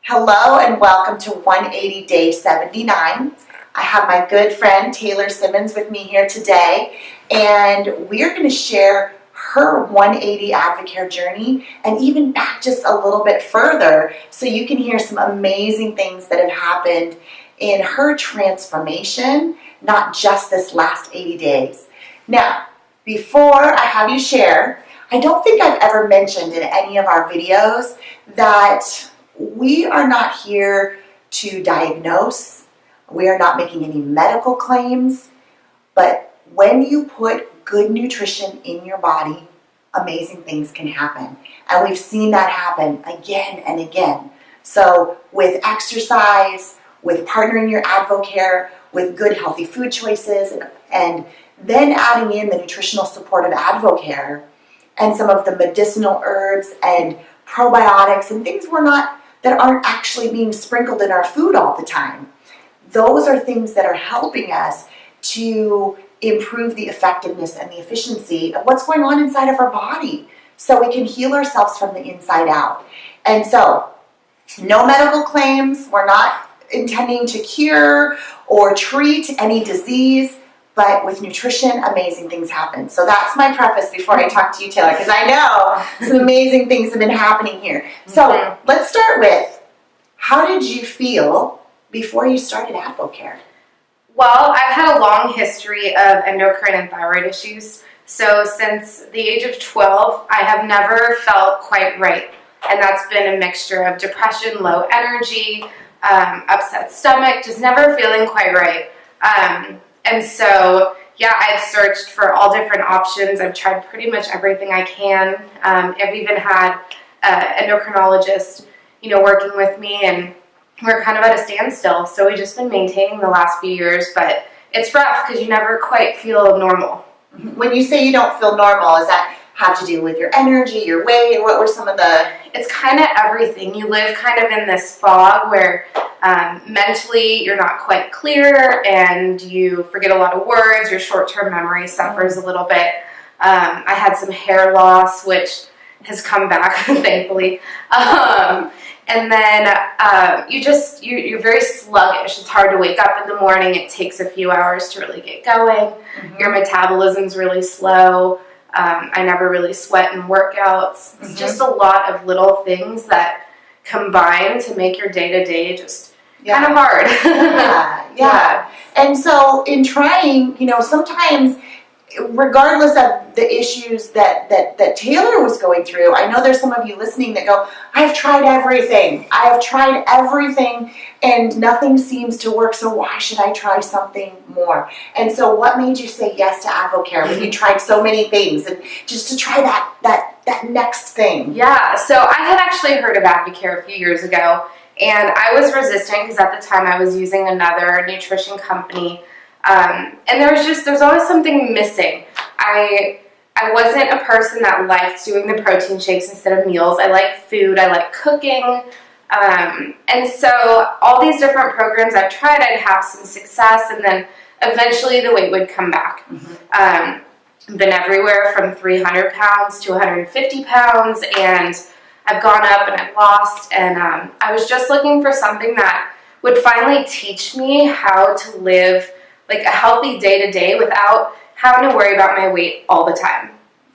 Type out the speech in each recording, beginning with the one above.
Hello and welcome to 180 Day 79. I have my good friend Taylor Simmons with me here today, and we're going to share her 180 Advocare journey and even back just a little bit further so you can hear some amazing things that have happened in her transformation, not just this last 80 days. Now, before I have you share, I don't think I've ever mentioned in any of our videos that we are not here to diagnose. We are not making any medical claims, but when you put good nutrition in your body, amazing things can happen. And we've seen that happen again and again. So with exercise, with partnering your Advocare, with good healthy food choices, and then adding in the nutritional support of Advocare and some of the medicinal herbs and probiotics and things that aren't actually being sprinkled in our food all the time. Those are things that are helping us to improve the effectiveness and the efficiency of what's going on inside of our body so we can heal ourselves from the inside out. And so, no medical claims. We're not intending to cure or treat any disease, but with nutrition, amazing things happen. So that's my preface before I talk to you, Taylor, because I know some amazing things have been happening here. So let's start with, how did you feel before you started Advocare? Well, I've had a long history of endocrine and thyroid issues. So since the age of 12, I have never felt quite right. And that's been a mixture of depression, low energy, upset stomach, just never feeling quite right. And so, yeah, I've searched for all different options. I've tried pretty much everything I can. I've even had an endocrinologist, working with me, and we're kind of at a standstill. So we've just been maintaining the last few years, but it's rough because you never quite feel normal. When you say you don't feel normal, does that have to do with your energy, your weight, or what were some of the... It's kind of everything. You live kind of in this fog where mentally you're not quite clear and you forget a lot of words. Your short-term memory suffers a little bit. I had some hair loss, which has come back, thankfully. And then you're very sluggish. It's hard to wake up in the morning. It takes a few hours to really get going. Your metabolism's really slow. I never really sweat in workouts. It's just a lot of little things that combine to make your day-to-day just kind of hard. Yeah. And so in trying, sometimes regardless of the issues that Taylor was going through, I know there's some of you listening that go, I've tried everything. I have tried everything and nothing seems to work, so why should I try something more? And so what made you say yes to Advocare when you tried so many things and just to try that next thing? Yeah, so I had actually heard of Advocare a few years ago, and I was resistant because at the time I was using another nutrition company. And there's always something missing. I wasn't a person that liked doing the protein shakes instead of meals. I like food. I like cooking. And so all these different programs I've tried, I'd have some success, and then eventually the weight would come back. Been everywhere from 300 pounds to 150 pounds, and I've gone up and I've lost, and I was just looking for something that would finally teach me how to live like a healthy day-to-day without having to worry about my weight all the time.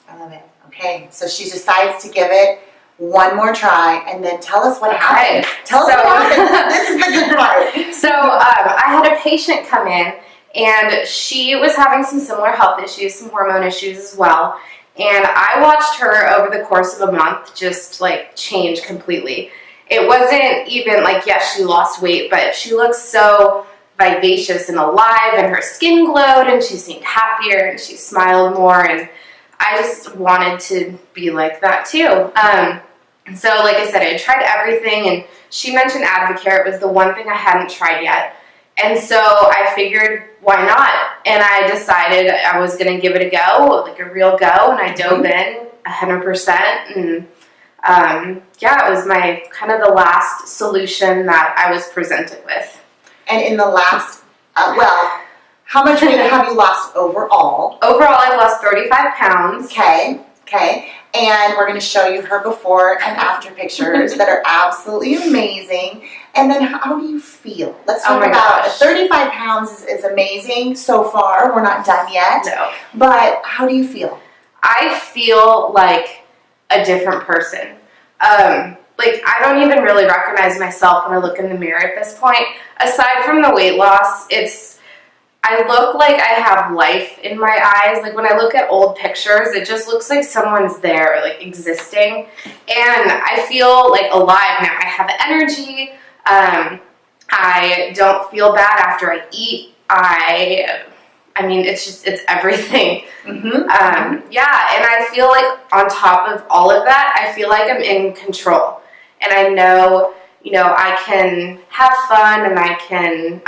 I love it. Okay, so she decides to give it one more try, and then tell us what happened. Tell us what happened. This is the good part. So I had a patient come in, and she was having some similar health issues, some hormone issues as well. And I watched her over the course of a month just like change completely. It wasn't even like, yes, she lost weight, but she looked so vivacious and alive, and her skin glowed, and she seemed happier, and she smiled more, and I just wanted to be like that too. And so, like I said, I tried everything, and she mentioned Advocare. It was the one thing I hadn't tried yet, and so I figured, why not? And I decided I was going to give it a go, like a real go, and I dove in 100%, and it was my kind of the last solution that I was presented with. And in the last, how much weight have you lost overall? Overall, I've lost 35 pounds. Okay. and we're going to show you her before and after pictures that are absolutely amazing. And then how do you feel? Let's talk about gosh. 35 pounds is amazing so far. We're not done yet. No. But how do you feel? I feel like a different person. Like, I don't even really recognize myself when I look in the mirror at this point. Aside from the weight loss, I look like I have life in my eyes. Like, when I look at old pictures, it just looks like someone's there, like, existing. And I feel, like, alive now. I have energy. I don't feel bad after I eat. I mean, it's everything. Yeah, and I feel like on top of all of that, I feel like I'm in control. And I know, I can have fun and I can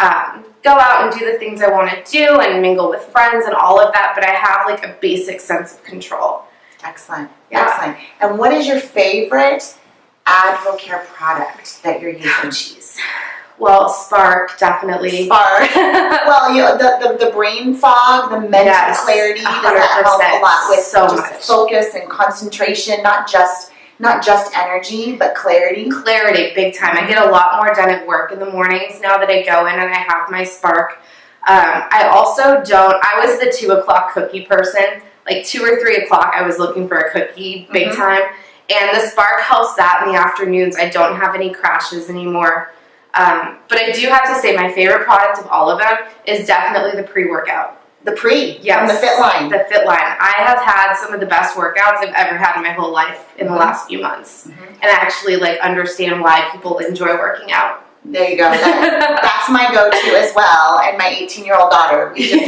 go out and do the things I want to do and mingle with friends and all of that, but I have like a basic sense of control. Excellent. Yeah. Excellent. And what is your favorite Advocare product that you're using? Jeez. Well, Spark, definitely. Spark. Well, the brain fog, the mental clarity, does that help a lot with so just much focus and concentration, not just energy, but clarity? Clarity, big time. I get a lot more done at work in the mornings now that I go in and I have my Spark. I was the 2 o'clock cookie person. Like 2 or 3 o'clock, I was looking for a cookie big time. And the Spark helps that in the afternoons. I don't have any crashes anymore. But I do have to say my favorite product of all of them is definitely the pre-workout. The pre? Yes. From the Fit Line? The Fit Line. I have had some of the best workouts I've ever had in my whole life in the last few months. And I actually understand why people enjoy working out. There you go. That's my go-to as well. And my 18-year-old daughter. We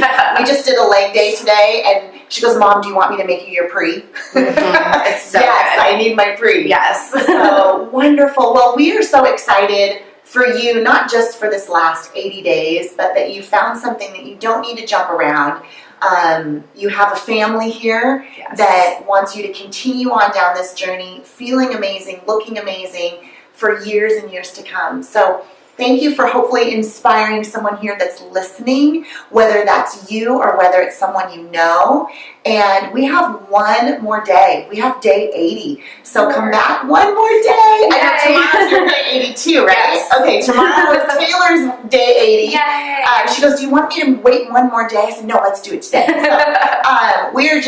just did a leg day today, and she goes, "Mom, do you want me to make you your pre?" It's so yes, good. I need my pre. Yes. So wonderful. Well, we are so excited for you, not just for this last 80 days, but that you found something that you don't need to jump around. You have a family here that wants you to continue on down this journey, feeling amazing, looking amazing for years and years to come. So thank you for hopefully inspiring someone here that's listening, whether that's you or whether it's someone you know. And we have one more day. We have day 80. So come back one more day. I know tomorrow's your day 82, right? Yes. Okay, tomorrow is Taylor's day 80. Yay. She goes, "Do you want me to wait one more day?" I said, "No, let's do it today."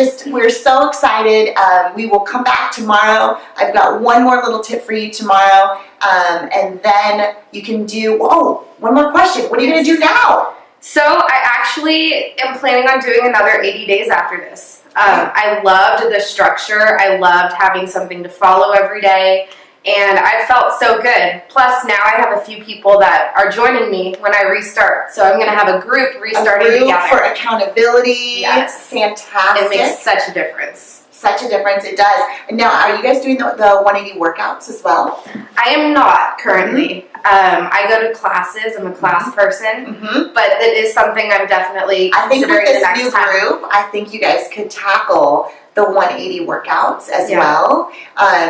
So we're so excited. We will come back tomorrow. I've got one more little tip for you tomorrow. And then you can do, one more question. What are you going to do now? So I actually am planning on doing another 80 days after this. I loved the structure. I loved having something to follow every day. And I felt so good. Plus, now I have a few people that are joining me when I restart. So I'm going to have a group restarting together. For accountability. Yes. Fantastic. It makes such a difference. Such a difference, it does. And now, are you guys doing the 180 workouts as well? I am not currently. I go to classes. I'm a class person. But it is something I'm definitely considering the next new time. group, I think you guys could tackle the 180 workouts as well,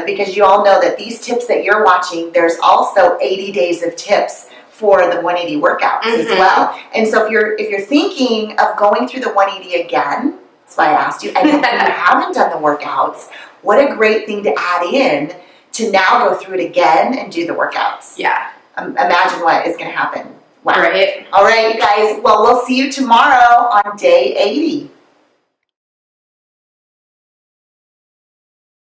because you all know that these tips that you're watching, there's also 80 days of tips for the 180 workouts as well. And so if you're thinking of going through the 180 again, that's why I asked you, and if you haven't done the workouts, what a great thing to add in to now go through it again and do the workouts. Yeah. Imagine what is going to happen. Wow. Right. All right, you guys. Well, we'll see you tomorrow on day 80.